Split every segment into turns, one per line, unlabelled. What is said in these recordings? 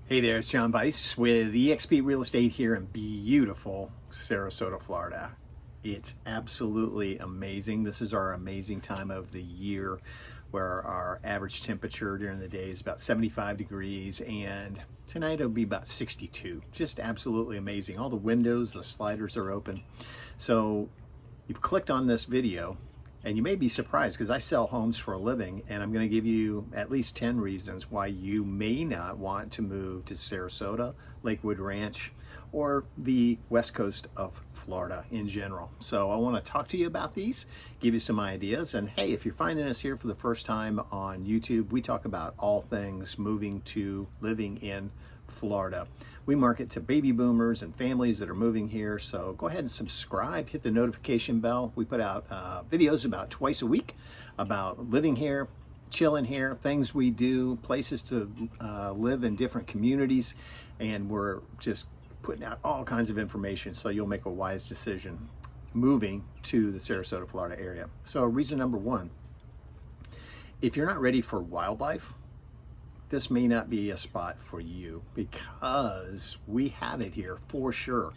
Hey there, it's John Weiss with eXp Real Estate here in beautiful Sarasota, Florida. It's absolutely amazing. This is our amazing time of the year where our average temperature during the day is about 75 degrees and tonight it'll be about 62. Just absolutely amazing. All the windows, the sliders are open. So you've clicked on this video and you may be surprised because I sell homes for a living, and I'm going to give you at least 10 reasons why you may not want to move to Sarasota, Lakewood Ranch, or the west coast of Florida in general. So I want to talk to you about these, give you some ideas, and hey, if you're finding us here for the first time on YouTube, we talk about all things moving to living in Florida. We market to baby boomers and families that are moving here, so go ahead and subscribe, hit the notification bell. We put out videos about twice a week about living here, chilling here, things we do, places to live in different communities, and we're just putting out all kinds of information so you'll make a wise decision moving to the Sarasota, Florida area. So reason number one, if you're not ready for wildlife, this may not be a spot for you because we have it here for sure.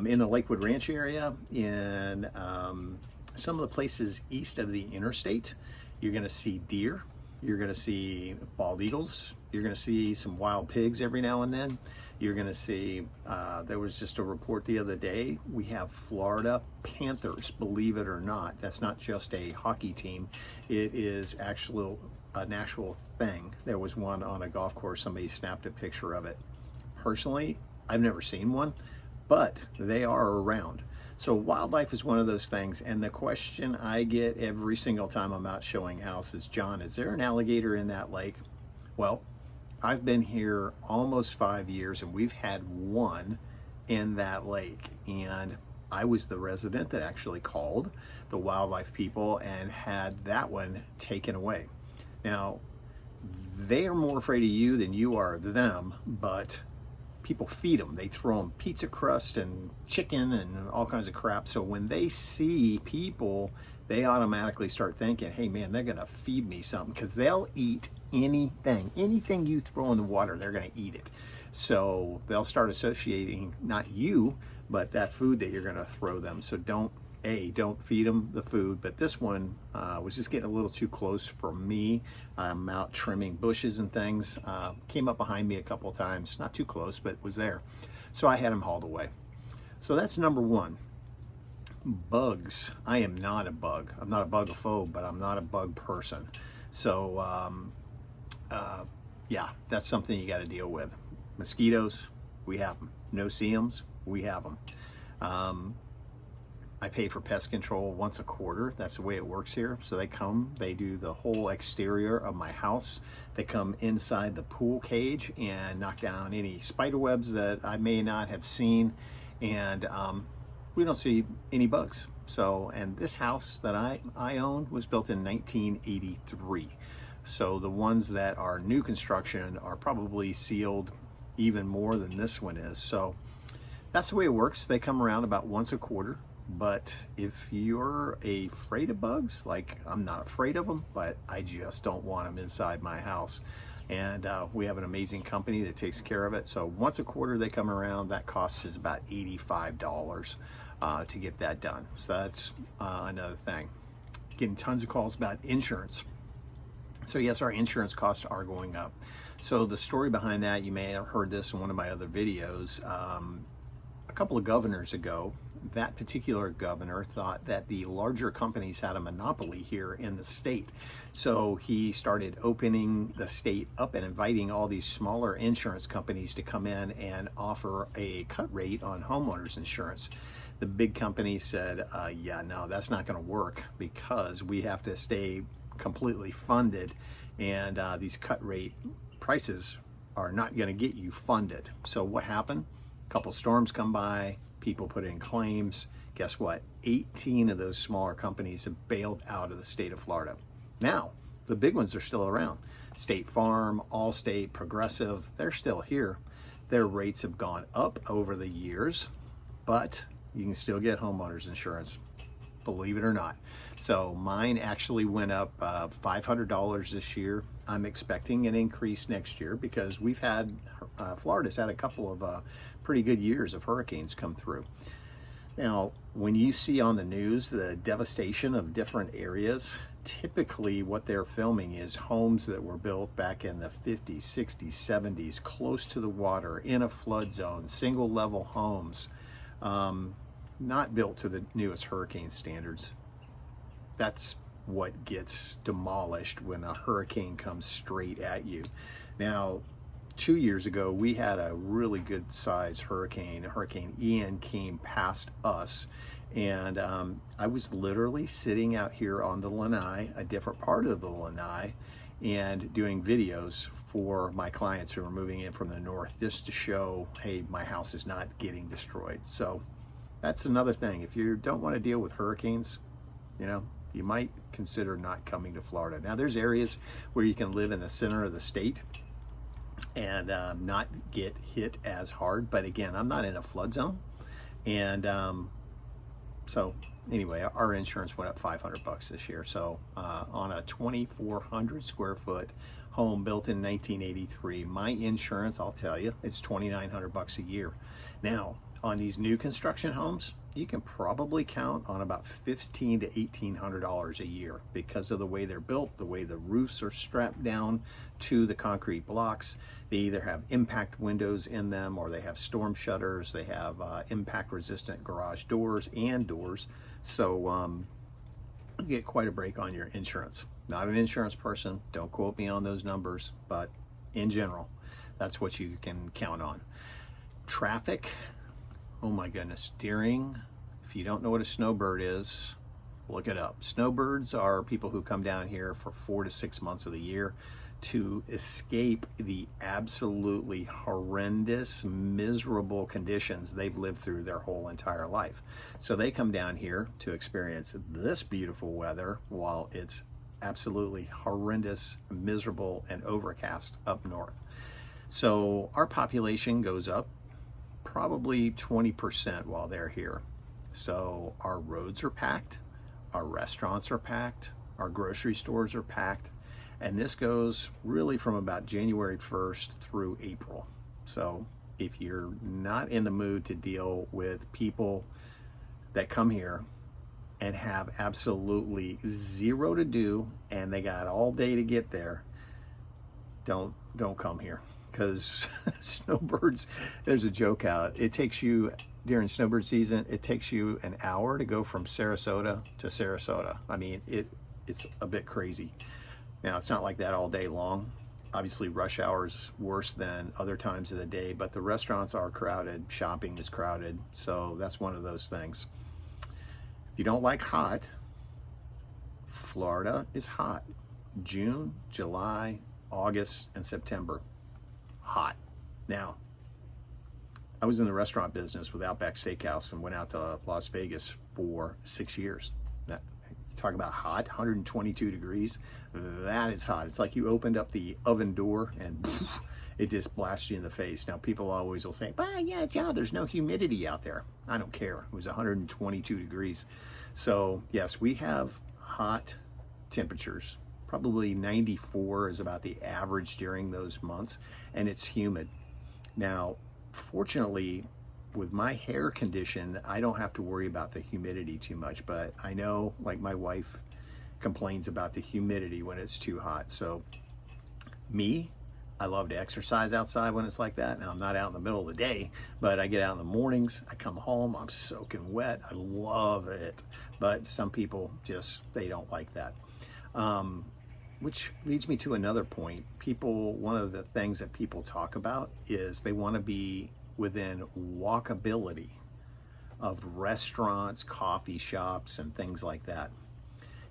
In the Lakewood Ranch area, in some of the places east of the interstate, you're gonna see deer, you're gonna see bald eagles, you're gonna see some wild pigs every now and then. You're gonna see, there was just a report the other day, we have Florida Panthers, believe it or not. That's not just a hockey team, it is actually an actual thing. There was one on a golf course, somebody snapped a picture of it. Personally, I've never seen one, but they are around. So wildlife is one of those things, and the question I get every single time I'm out showing houses, John, is there an alligator in that lake? Well, I've been here almost 5 years and we've had one in that lake, and I was the resident that actually called the wildlife people and had that one taken away. Now, they are more afraid of you than you are of them, but people feed them. They throw them pizza crust and chicken and all kinds of crap. So when they see people, they automatically start thinking, hey man, they're gonna feed me something, because they'll eat anything you throw in the water, they're gonna eat it. So they'll start associating not you, but that food that you're gonna throw them. So don't feed them the food. But this one was just getting a little too close for me. I'm out trimming bushes and things. Came up behind me a couple of times, not too close, but was there. So I had him hauled away. So that's number one. Bugs. I am not a bug. I'm not a bugophobe, but I'm not a bug person. So yeah, that's something you got to deal with. Mosquitoes, we have them. No-see-ums, we have them. I pay for pest control once a quarter. That's the way it works here. So they come, they do the whole exterior of my house. They come inside the pool cage and knock down any spider webs that I may not have seen. And we don't see any bugs. So, and this house that I own was built in 1983. So the ones that are new construction are probably sealed even more than this one is. So that's the way it works. They come around about once a quarter. But if you're afraid of bugs, like I'm not afraid of them, but I just don't want them inside my house. And we have an amazing company that takes care of it. So once a quarter they come around. That cost is about $85 to get that done. So that's another thing. Getting tons of calls about insurance. So yes, our insurance costs are going up. So the story behind that, you may have heard this in one of my other videos. A couple of governors ago, that particular governor thought that the larger companies had a monopoly here in the state. So he started opening the state up and inviting all these smaller insurance companies to come in and offer a cut rate on homeowners insurance. The big companies said, yeah, no, that's not going to work because we have to stay completely funded, and these cut rate prices are not going to get you funded. So what happened? A couple storms come by, people put in claims. Guess what? 18 of those smaller companies have bailed out of the state of Florida. Now, the big ones are still around. State Farm, Allstate, Progressive, they're still here. Their rates have gone up over the years, but you can still get homeowners insurance. believe it or not. So mine actually went up $500 this year. I'm expecting an increase next year because we've had, Florida's had a couple of pretty good years of hurricanes come through. Now, when you see on the news the devastation of different areas, typically what they're filming is homes that were built back in the 50s, 60s, 70s, close to the water, in a flood zone, single level homes, not built to the newest hurricane standards. That's what gets demolished when a hurricane comes straight at you. Now, 2 years ago, we had a really good size hurricane. Hurricane Ian came past us, and I was literally sitting out here on the lanai, a different part of the lanai, and doing videos for my clients who are moving in from the north, just to show, hey, my house is not getting destroyed. So that's another thing. If you don't want to deal with hurricanes, you might consider not coming to Florida. Now, there's areas where you can live in the center of the state and not get hit as hard. But again, I'm not in a flood zone. And so anyway, our insurance went up $500 this year. So on a 2,400 square foot home built in 1983, my insurance, I'll tell you, it's $2,900 a year. Now, on these new construction homes, you can probably count on about $1,500 to $1,800 a year because of the way they're built, the way the roofs are strapped down to the concrete blocks. They either have impact windows in them, or they have storm shutters. They have impact resistant garage doors and doors. So you get quite a break on your insurance. Not an insurance person, don't quote me on those numbers, but in general, that's what you can count on. Traffic. Oh my goodness, if you don't know what a snowbird is, look it up. Snowbirds are people who come down here for 4 to 6 months of the year to escape the absolutely horrendous, miserable conditions they've lived through their whole entire life. So they come down here to experience this beautiful weather while it's absolutely horrendous, miserable, and overcast up north. So our population goes up probably 20% while they're here. So our roads are packed, our restaurants are packed, our grocery stores are packed, and this goes really from about January 1st through April. So if you're not in the mood to deal with people that come here and have absolutely zero to do and they got all day to get there, don't come here. Because snowbirds, there's a joke out. It takes you, during snowbird season, it takes you an hour to go from Sarasota to Sarasota. I mean, it's a bit crazy. Now, it's not like that all day long. Obviously, rush hour is worse than other times of the day, but the restaurants are crowded, shopping is crowded, so that's one of those things. If you don't like hot, Florida is hot. June, July, August, and September. Hot. Now, I was in the restaurant business with Outback Steakhouse and went out to Las Vegas for 6 years. Now, you talk about hot, 122 degrees. That is hot. It's like you opened up the oven door and it just blasts you in the face. Now, people always will say, "Well, yeah, John, there's no humidity out there." I don't care. It was 122 degrees. So, yes, we have hot temperatures. Probably 94 is about the average during those months, and it's humid. Now, fortunately, with my hair condition, I don't have to worry about the humidity too much, but I know, like, my wife complains about the humidity when it's too hot. So me, I love to exercise outside when it's like that. Now, I'm not out in the middle of the day, but I get out in the mornings, I come home, I'm soaking wet. I love it. But some people they don't like that. Which leads me to another point. One of the things that people talk about is they want to be within walkability of restaurants, coffee shops, and things like that.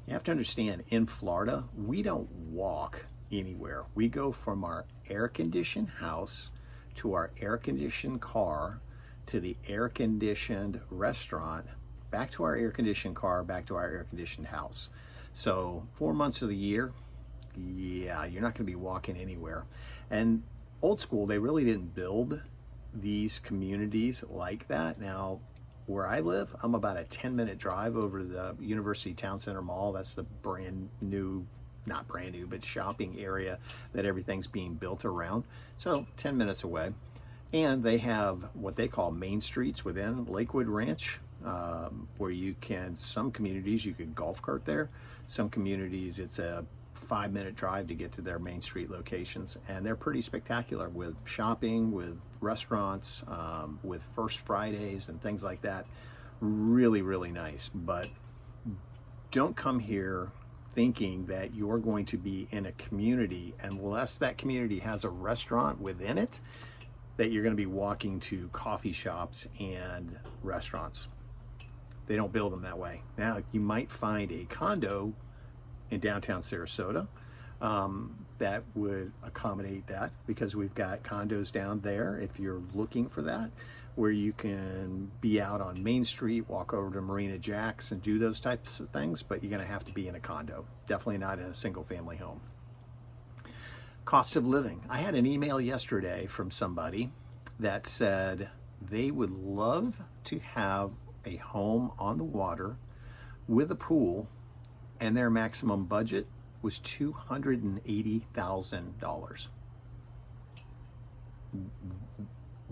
You have to understand, in Florida, we don't walk anywhere. We go from our air-conditioned house to our air-conditioned car to the air-conditioned restaurant, back to our air-conditioned car, back to our air-conditioned house. So 4 months of the year, yeah, you're not going to be walking anywhere. And old school, they really didn't build these communities like that. Now, where I live, I'm about a 10-minute drive over to the University Town Center Mall. That's the brand new, not brand new, but shopping area that everything's being built around. So 10 minutes away. And they have what they call main streets within Lakewood Ranch, where you can, some communities you can golf cart there. Some communities it's a 5-minute drive to get to their main street locations, and they're pretty spectacular with shopping, with restaurants, with First Fridays and things like that. Really, really nice. But don't come here thinking that you're going to be in a community unless that community has a restaurant within it, that you're going to be walking to coffee shops and restaurants. They don't build them that way. Now, you might find a condo in downtown Sarasota that would accommodate that, because we've got condos down there, if you're looking for that, where you can be out on Main Street, walk over to Marina Jack's and do those types of things, but you're going to have to be in a condo. Definitely not in a single family home. Cost of living. I had an email yesterday from somebody that said they would love to have a home on the water with a pool, and their maximum budget was $280,000.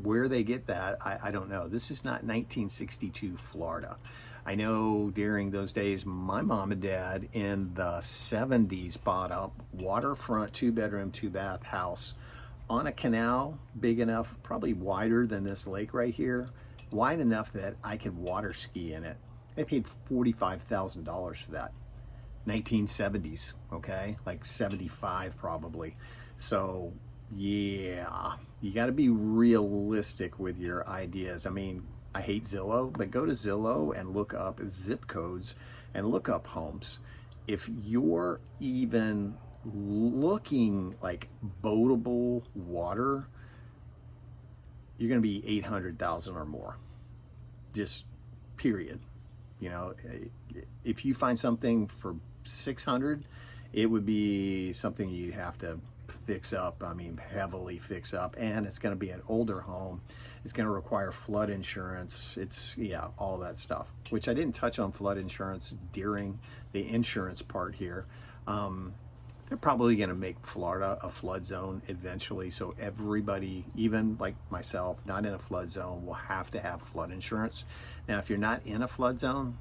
Where they get that, I don't know. This is not 1962 Florida. I know during those days, my mom and dad in the 70s bought a waterfront 2-bedroom, 2-bath house on a canal big enough, probably wider than this lake right here, wide enough that I could water ski in it. They paid $45,000 for that. 1970s, okay? Like 75 probably. So yeah, you got to be realistic with your ideas. I mean, I hate Zillow, but go to Zillow and look up zip codes and look up homes. If you're even looking like boatable water, you're going to be 800,000 or more. Just period. You know, if you find something for 600, it would be something you'd have to fix up. I mean, heavily fix up, and it's going to be an older home. It's going to require flood insurance. It's, yeah, all that stuff, which I didn't touch on flood insurance during the insurance part here. They're probably going to make Florida a flood zone eventually. So everybody, even like myself, not in a flood zone, will have to have flood insurance. Now, if you're not in a flood zone,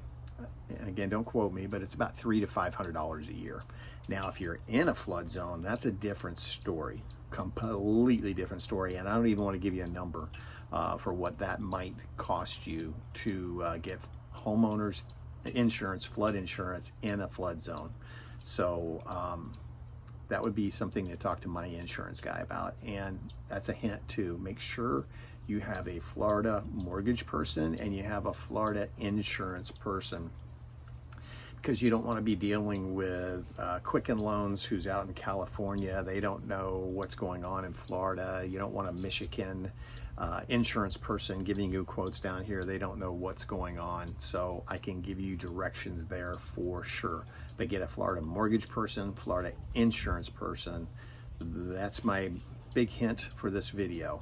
and again, don't quote me, but it's about $300 to $500 a year. Now, if you're in a flood zone, that's a different story, completely different story. And I don't even want to give you a number for what that might cost you to get homeowners insurance, flood insurance in a flood zone. So that would be something to talk to my insurance guy about. And that's a hint too. Make sure you have a Florida mortgage person and you have a Florida insurance person, because you don't want to be dealing with Quicken Loans who's out in California. They don't know what's going on in Florida. You don't want a Michigan insurance person giving you quotes down here. They don't know what's going on. So I can give you directions there for sure. But get a Florida mortgage person, Florida insurance person. That's my big hint for this video.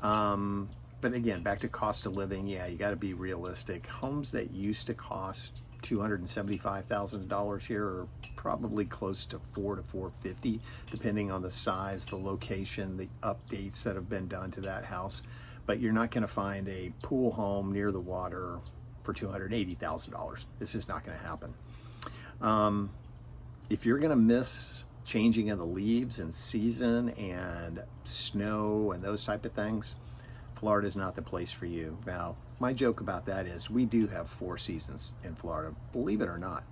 But again, back to cost of living. Yeah, you got to be realistic. Homes that used to cost $275,000 here are probably close to $400 to $450, depending on the size, the location, the updates that have been done to that house. But you're not going to find a pool home near the water for $280,000. This is not going to happen. If you're going to miss changing of the leaves and season and snow and those type of things, Florida is not the place for you. Now, my joke about that is we do have 4 seasons in Florida. Believe it or not,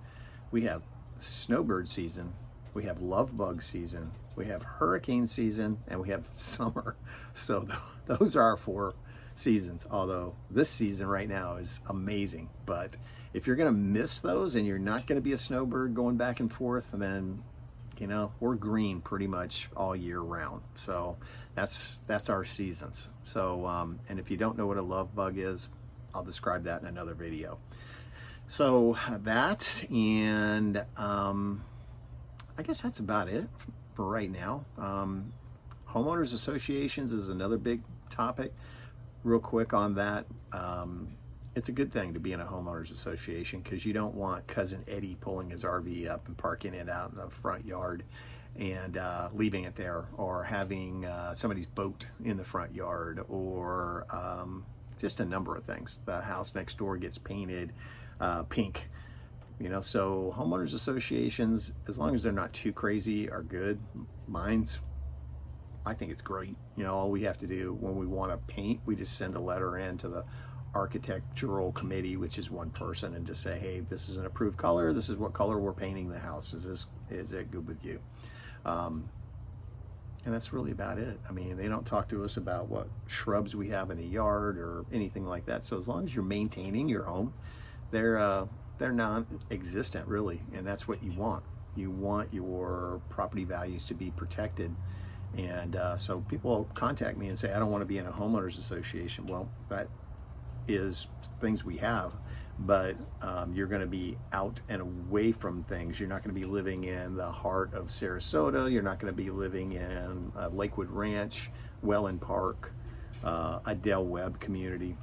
we have snowbird season, we have love bug season, we have hurricane season, and we have summer. So those are our 4 seasons, although this season right now is amazing. But if you're going to miss those and you're not going to be a snowbird going back and forth, then you know, we're green pretty much all year round. So that's our seasons. So, and if you don't know what a love bug is, I'll describe that in another video. So that, and I guess that's about it for right now. Homeowners associations is another big topic. Real quick on that. it's a good thing to be in a homeowners association, because you don't want cousin Eddie pulling his RV up and parking it out in the front yard and leaving it there, or having somebody's boat in the front yard, or just a number of things. The house next door gets painted pink. You know, so homeowners associations, as long as they're not too crazy, are good. I think it's great. You know, all we have to do when we want to paint, we just send a letter in to the architectural committee, which is one person, and just say, hey, this is an approved color. This is what color we're painting the house. Is it good with you? And that's really about it. I mean, they don't talk to us about what shrubs we have in a yard or anything like that. So as long as you're maintaining your home, they're non-existent, really, and that's what you want. You want your property values to be protected. And so people contact me and say, I don't want to be in a homeowners association. Well, that is things we have, but you're going to be out and away from things. You're not going to be living in the heart of Sarasota. You're not going to be living in Lakewood Ranch, Welland Park, a Del Webb community.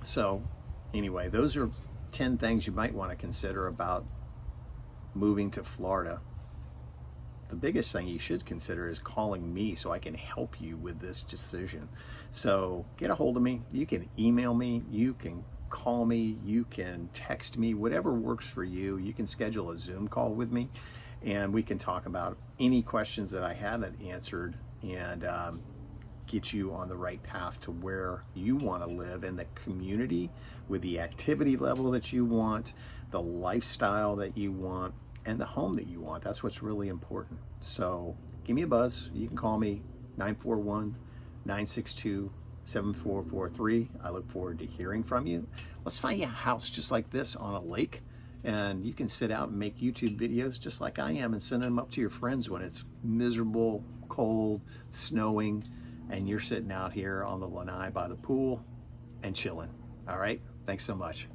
So anyway, those are 10 things you might want to consider about moving to Florida. The biggest thing you should consider is calling me so I can help you with this decision. So get a hold of me. You can email me, you can call me, you can text me, whatever works for you. You can schedule a Zoom call with me, and we can talk about any questions that I haven't answered, and get you on the right path to where you want to live in the community, with the activity level that you want, the lifestyle that you want, and the home that you want. That's what's really important. So give me a buzz. You can call me 941-962-7443. I look forward to hearing from you. Let's find you a house just like this on a lake, and you can sit out and make YouTube videos just like I am and send them up to your friends when it's miserable, cold, snowing, and you're sitting out here on the lanai by the pool and chilling. All right? Thanks so much.